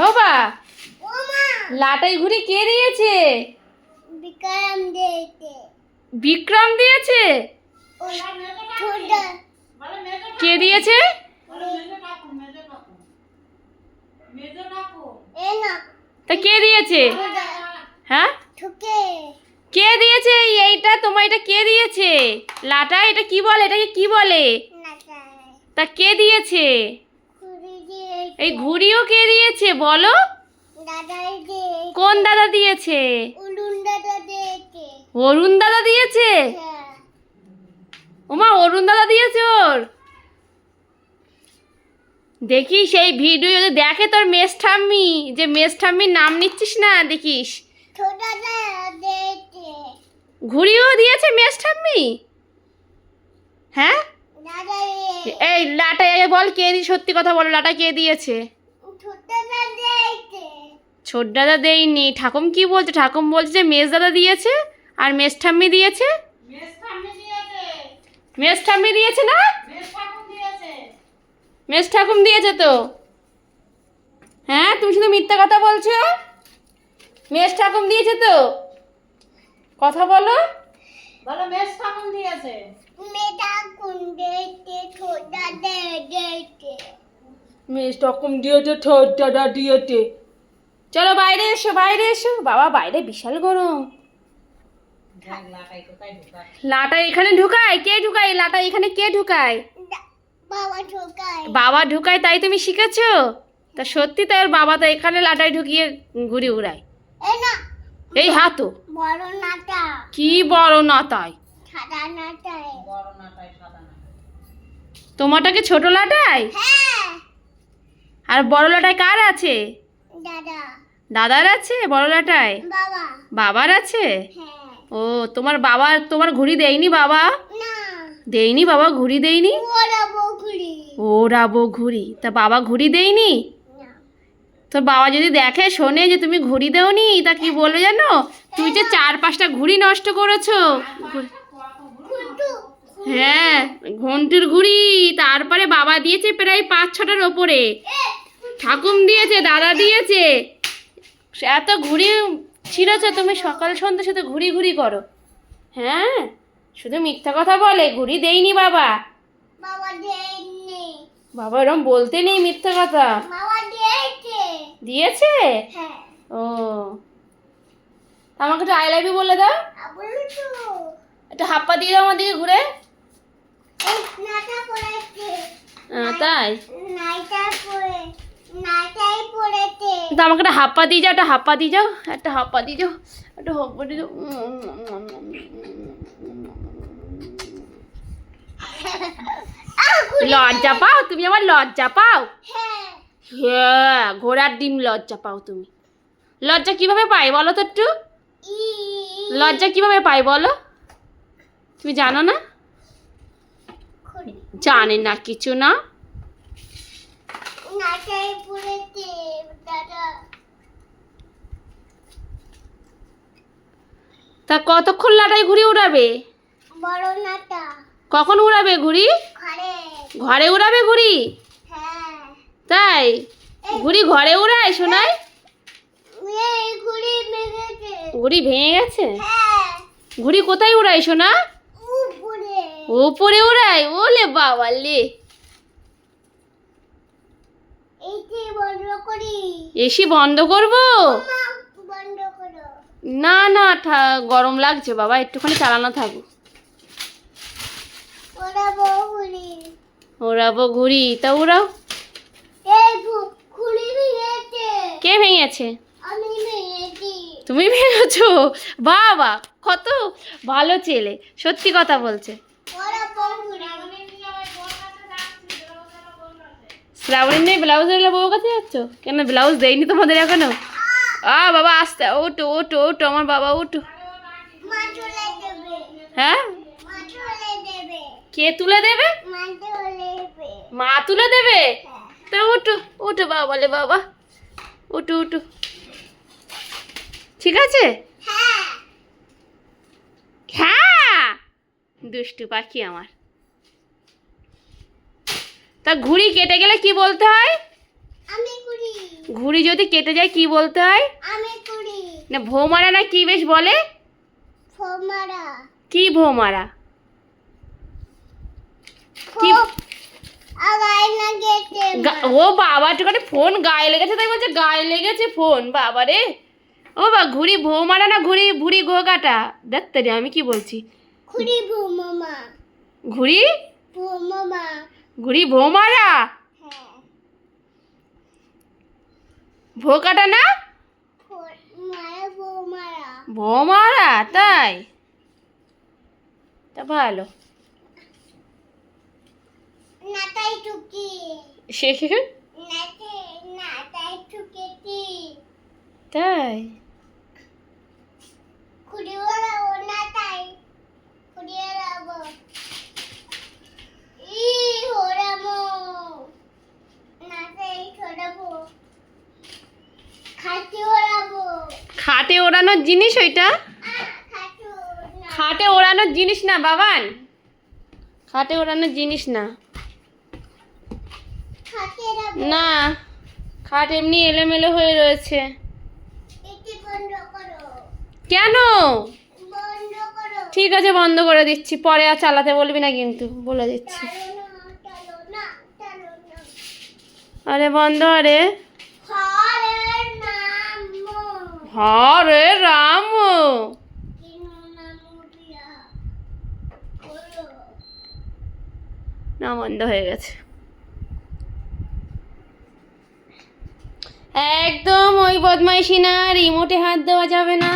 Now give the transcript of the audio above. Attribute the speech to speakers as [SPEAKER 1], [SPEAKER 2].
[SPEAKER 1] ও বা লাটাই ঘুড়ি কে দিয়েছে? বিক্রম দিয়েছে। কে দিয়েছে? তা কে দিয়েছে? হ্যাঁ, কে দিয়েছে? এইটা তোমার, এটা কে দিয়েছে? লাটা, এটা কি বলে? এটাকে কি বলে? তা কে দিয়েছে? এই ঘুড়িও কে দিয়েছে বলো? কোন দাদা দিয়েছে? অরুণ দাদা দিয়েছে। ওমা, অরুণ দাদা দিয়েছে ওর। দেখিস এই ভিডিও যদি দেখে তোর মেস ঠাম্মি, যে মেস ঠাম্মির নাম নিচ্ছিস না, দেখিস। ঘুড়িও দিয়েছে মেস ঠাম্মি? হ্যাঁ, এই লাটা বল কে দিয়ে, সত্যি কথা বলো, লাটা কে দিয়েছে? ছোট দাদা দেয়নি। ঠাকুম কি বলছে? ঠাকুম বলছে যে মেস দাদা দিয়েছে আর মেস ঠাম্মি দিয়েছে। মেস ঠাম্মি দিয়েছে না? মেস ঠাকুম দিয়েছে তো। হ্যাঁ, তুমি শুধু মিথ্যা কথা বলছো। মেস ঠাকুম দিয়েছে তো, কথা বলো।
[SPEAKER 2] বলো মেস ঠাকুম দিয়েছে।
[SPEAKER 1] মেস ঠাকুম দিয়েছে, ছোট দাদা দিয়েছে। চলো বাইরে এসো, বাইরে এসো। বাবা, বাইরে বিশাল গরম। লাটা এখানে ঢুকায় কে? ঢুকায় লাটা এখানে কে ঢুকায়? বাবা ঢুকায়, তাই তুমি শিখেছো? তা সত্যি তাই, ওর বাবা তো এখানে লাটায় ঢুকিয়ে ঘুড়ি উড়ায়। এই হাতো কি বড় নাটাই? তোমারটাকে ছোট লাটাই, আর বড় লাটাই কার আছে? দাদার আছে বড় লাটাই? বাবার আছে? ও, তোমার বাবা তোমার ঘুড়ি দেয়নি বাবা? দেয়নি বাবা, ঘুড়ি দেয়নি। ওড়াবো ঘুড়ি, তা বাবা ঘুড়ি দেয়নি? তোর বাবা যদি দেখে শোনে যে তুমি ঘুড়ি দেওনি, তা কি বলবে জানো? তুই যে 4-5টা ঘুড়ি নষ্ট করেছো। হ্যাঁ, ঘন্টির ঘুড়ি। তারপরে বাবা দিয়েছে প্রায় 5-6টার ওপরে। ঠাকুম দিয়েছে, দাদা দিয়েছে। এত ঘুড়ি ছিঁড়েছো তুমি, সকাল সন্ধ্যে সাথে ঘুড়ি ঘুড়ি করো। হ্যাঁ, শুধু মিথ্যা কথা বলে। ঘুড়ি দেয়নি বাবা। বাবা এরকম বলতে নেই, মিথ্যা কথা। দিয়েছে? ও, আমাকে একটু আই লাভ ইউ বলে দাও। একটা হাপ্পা দিয়ে দাও আমার দিকে ঘুরে। তাই তো আমাকে একটা হাপ্পা দিয়ে যাও, একটা হাপ্পা দিয়ে যাও, একটা হাপ্পা দিয়ে যাও, একটা হাপ্পা দিয়ে যাও। লজ্জা পাও তুমি? আমার লজ্জা পাও? হ্যাঁ, ঘোড়ার ডিম লজ্জা পাও তুমি। লজ্জা কিভাবে পাই বলো তো একটু? লজ্জা কিভাবে পাই বলো? তুমি জানো না? জানে না কিছু না। তা কতক্ষণ লাটাই ঘুড়ি উড়াবে? কখন উড়াবে ঘুড়ি? ঘরে উড়াবে ঘুড়ি? তাই? ঘুড়ি ঘরে উড়ায় শোনায়? ঘুড়ি ভেঙে গেছে? ঘুড়ি কোথায় উড়ায় শোনা? উপরে উড়ায়? ওলে বাবা লে। এসি বন্ধ করবো? না না, গরম লাগছে বাবা, একটুখানি চালানো থাকুক। ওড়াবো ঘুড়ি, তা উড়াও। কে ভেঙেছে? তুমি ভেঙেছো? বাবা, কত ভালো ছেলে, সত্যি কথা বলছে। শ্রাবণী নেই, ব্লাউজের বউর কাছে যাচ্ছ কেন? ব্লাউজ দেয়নি তোমাদের এখনো? বাবা আস্তে, ওটো ওটো ওটো আমার বাবা, ওটো। হ্যাঁ, কে তুলে দেবে? মা তুলে দেবে? তা ওটো ওটো বাবা, বলে বাবা, ওটো ওটো। ঠিক আছে? হ্যাঁ, দুষ্টু পাখি আমার। তা ঘুড়ি কেটে গেলে কি বলতে হয়? ঘুড়ি যদি কেটে যায় কি বলতে হয়?
[SPEAKER 3] আমি কুড়ি
[SPEAKER 1] না ভোমারা না কি বেশ বলে?
[SPEAKER 3] ফোমারা
[SPEAKER 1] কি ভোমারা? কি?
[SPEAKER 3] আগাই না গেছে
[SPEAKER 1] ও বাবা একটুখানি ফোন গায়ে লেগেছে তাই বলছে গায়ে লেগেছে ফোন, বাবা রে। ও বা ঘুড়ি ভোমারা না ঘুড়ি ভুড়ি ঘোকাটা? দেখতে রে আমি কি বলছি?
[SPEAKER 3] কুড়ি বুমামা
[SPEAKER 1] ঘুড়ি
[SPEAKER 3] বুমামা
[SPEAKER 1] ঘুড়ি ভোমারা,
[SPEAKER 3] হ্যাঁ
[SPEAKER 1] ভোকাটা না
[SPEAKER 3] মারা বুমারা
[SPEAKER 1] ভোমারা, তাই? তা ভালো।
[SPEAKER 3] নাটাই টুকি নাটাই টুকিটি
[SPEAKER 1] তাই?
[SPEAKER 3] কুড়ি ওরা ও নাটাই কুড়ি ওরা বো ই হোরামো নাটাই ছোড়াবো খাটি ওরাবো
[SPEAKER 1] খাটে ওড়ানোর জিনিস ওইটা?
[SPEAKER 3] খাটু না
[SPEAKER 1] খাটে ওড়ানোর জিনিস না বাবান, খাটে ওড়ানোর জিনিস না।
[SPEAKER 3] খাটি ওরাবো
[SPEAKER 1] না, খাট এমনি এলোমেলো হয়ে রয়েছে।
[SPEAKER 3] এটি বন্ধ করো
[SPEAKER 1] কেন?
[SPEAKER 3] বন্ধ করো
[SPEAKER 1] ঠিক আছে বন্ধ করে দিচ্ছি, পরে আর চালাতে বলবি না কিন্তু, বলে দিচ্ছি।
[SPEAKER 3] চলো না
[SPEAKER 1] আরে বন্ধ আরে।
[SPEAKER 3] হরের নাম
[SPEAKER 1] হরে রাম।
[SPEAKER 3] কিনো নাম দিয়া বলো
[SPEAKER 1] না বন্ধ হয়ে গেছে একদম। ওই বদমাইশি না, রিমোটে হাত দেওয়া যাবে না।